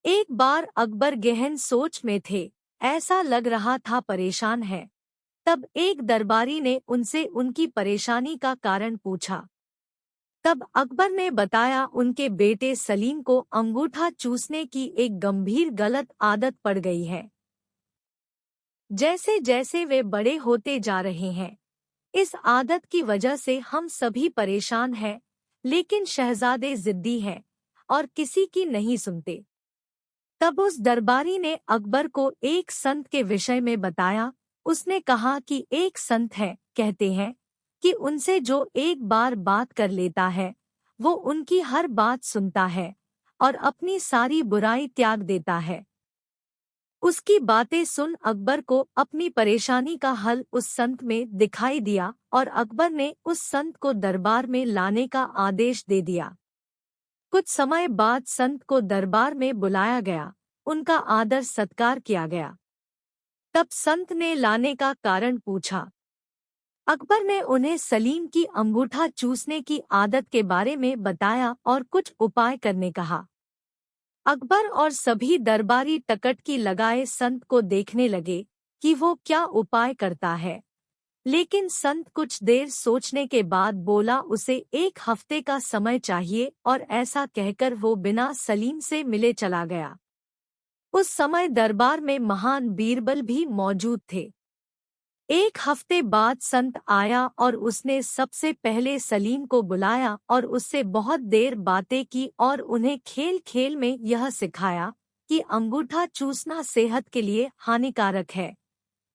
एक बार अकबर गहन सोच में थे, ऐसा लग रहा था परेशान है। तब एक दरबारी ने उनसे उनकी परेशानी का कारण पूछा। तब अकबर ने बताया उनके बेटे सलीम को अंगूठा चूसने की एक गंभीर गलत आदत पड़ गई है। जैसे जैसे वे बड़े होते जा रहे हैं, इस आदत की वजह से हम सभी परेशान हैं, लेकिन शहजादे जिद्दी हैं और किसी की नहीं सुनते। तब उस दरबारी ने अकबर को एक संत के विषय में बताया। उसने कहा कि एक संत है, कहते हैं कि उनसे जो एक बार बात कर लेता है, वो उनकी हर बात सुनता है और अपनी सारी बुराई त्याग देता है। उसकी बातें सुन अकबर को अपनी परेशानी का हल उस संत में दिखाई दिया और अकबर ने उस संत को दरबार में लाने का आदेश दे दिया। कुछ समय बाद संत को दरबार में बुलाया गया, उनका आदर सत्कार किया गया। तब संत ने लाने का कारण पूछा। अकबर ने उन्हें सलीम की अंगूठा चूसने की आदत के बारे में बताया और कुछ उपाय करने कहा। अकबर और सभी दरबारी टकटकी लगाए संत को देखने लगे कि वो क्या उपाय करता है। लेकिन संत कुछ देर सोचने के बाद बोला, उसे 1 हफ्ते का समय चाहिए, और ऐसा कहकर वो बिना सलीम से मिले चला गया। उस समय दरबार में महान बीरबल भी मौजूद थे। 1 हफ्ते बाद संत आया और उसने सबसे पहले सलीम को बुलाया और उससे बहुत देर बातें की और उन्हें खेल खेल में यह सिखाया कि अंगूठा चूसना सेहत के लिए हानिकारक है,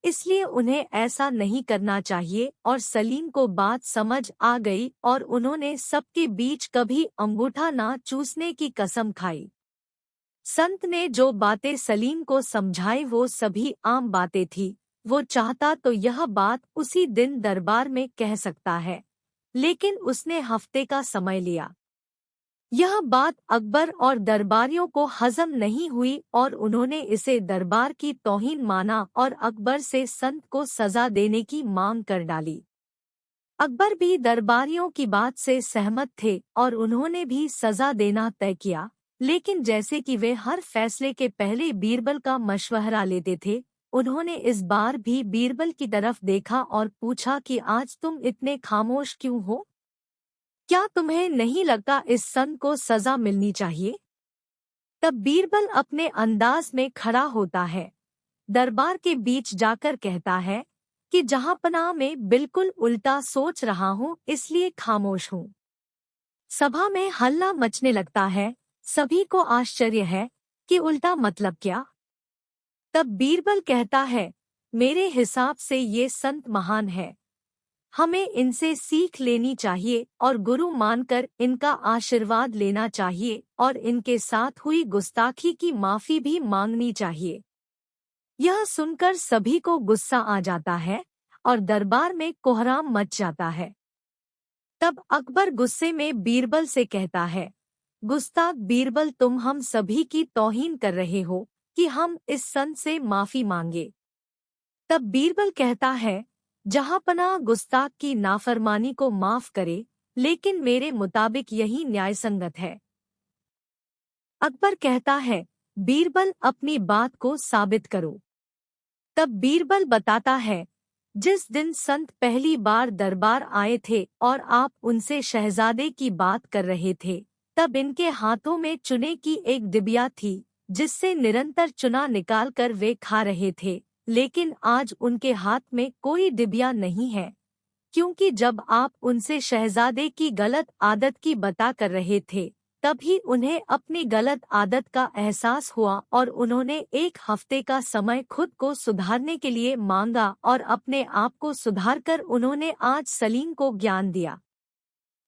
इसलिए उन्हें ऐसा नहीं करना चाहिए। और सलीम को बात समझ आ गई और उन्होंने सबके बीच कभी अंगूठा ना चूसने की कसम खाई। संत ने जो बातें सलीम को समझाई वो सभी आम बातें थी। वो चाहता तो यह बात उसी दिन दरबार में कह सकता है, लेकिन उसने हफ्ते का समय लिया। यह बात अकबर और दरबारियों को हजम नहीं हुई और उन्होंने इसे दरबार की तौहीन माना और अकबर से संत को सजा देने की मांग कर डाली। अकबर भी दरबारियों की बात से सहमत थे और उन्होंने भी सजा देना तय किया। लेकिन जैसे कि वे हर फैसले के पहले बीरबल का मशवरा लेते थे, उन्होंने इस बार भी बीरबल की तरफ देखा और पूछा कि आज तुम इतने खामोश क्यों हो? क्या तुम्हें नहीं लगता इस संत को सजा मिलनी चाहिए? तब बीरबल अपने अंदाज में खड़ा होता है, दरबार के बीच जाकर कहता है कि जहांपनाह में बिल्कुल उल्टा सोच रहा हूँ, इसलिए खामोश हूँ। सभा में हल्ला मचने लगता है। सभी को आश्चर्य है कि उल्टा मतलब क्या? तब बीरबल कहता है, मेरे हिसाब से ये संत महान है, हमें इनसे सीख लेनी चाहिए और गुरु मानकर इनका आशीर्वाद लेना चाहिए और इनके साथ हुई गुस्ताखी की माफी भी मांगनी चाहिए। यह सुनकर सभी को गुस्सा आ जाता है और दरबार में कोहराम मच जाता है। तब अकबर गुस्से में बीरबल से कहता है, गुस्ताख बीरबल, तुम हम सभी की तौहीन कर रहे हो कि हम इस संत से माफी मांगे। तब बीरबल कहता है, जहांपनाह गुस्ताख की नाफरमानी को माफ करे, लेकिन मेरे मुताबिक यही न्यायसंगत है। अकबर कहता है, बीरबल अपनी बात को साबित करो। तब बीरबल बताता है, जिस दिन संत पहली बार दरबार आए थे और आप उनसे शहजादे की बात कर रहे थे, तब इनके हाथों में चुने की एक डिबिया थी, जिससे निरंतर चुना निकालकर वे खा रहे थे। लेकिन आज उनके हाथ में कोई डिबिया नहीं है, क्योंकि जब आप उनसे शहजादे की गलत आदत की बता कर रहे थे, तभी उन्हें अपनी गलत आदत का एहसास हुआ और उन्होंने 1 हफ्ते का समय खुद को सुधारने के लिए मांगा और अपने आप को सुधारकर उन्होंने आज सलीम को ज्ञान दिया।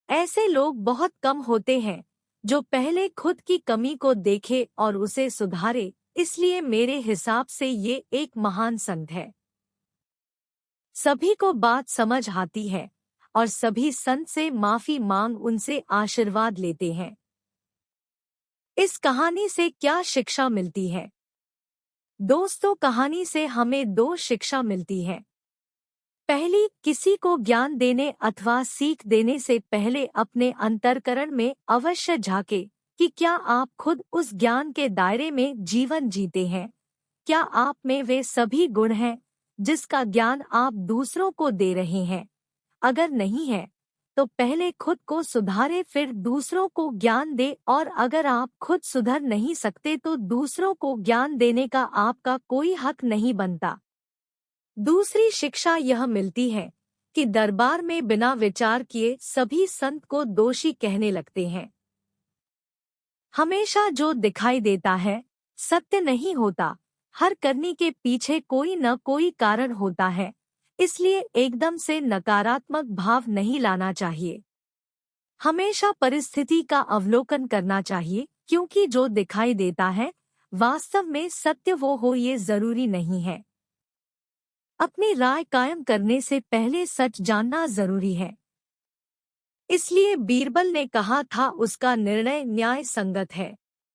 ऐसे लोग बहुत कम होते हैं जो पहले खुद की कमी को देखे और उसे सुधारे, इसलिए मेरे हिसाब से ये एक महान संत है। सभी को बात समझ आती है और सभी संत से माफी मांग उनसे आशीर्वाद लेते हैं। इस कहानी से क्या शिक्षा मिलती है? दोस्तों, कहानी से हमें 2 शिक्षा मिलती है। पहली, किसी को ज्ञान देने अथवा सीख देने से पहले अपने अंतर्करण में अवश्य झांके कि क्या आप खुद उस ज्ञान के दायरे में जीवन जीते हैं? क्या आप में वे सभी गुण हैं जिसका ज्ञान आप दूसरों को दे रहे हैं? अगर नहीं है, तो पहले खुद को सुधारे फिर दूसरों को ज्ञान दे, और अगर आप खुद सुधर नहीं सकते तो दूसरों को ज्ञान देने का आपका कोई हक नहीं बनता। दूसरी शिक्षा यह मिलती है कि दरबार में बिना विचार किए सभी संत को दोषी कहने लगते हैं। हमेशा जो दिखाई देता है सत्य नहीं होता। हर करनी के पीछे कोई न कोई कारण होता है, इसलिए एकदम से नकारात्मक भाव नहीं लाना चाहिए। हमेशा परिस्थिति का अवलोकन करना चाहिए, क्योंकि जो दिखाई देता है वास्तव में सत्य वो हो ये जरूरी नहीं है। अपनी राय कायम करने से पहले सच जानना जरूरी है। इसलिए बीरबल ने कहा था उसका निर्णय न्याय संगत है।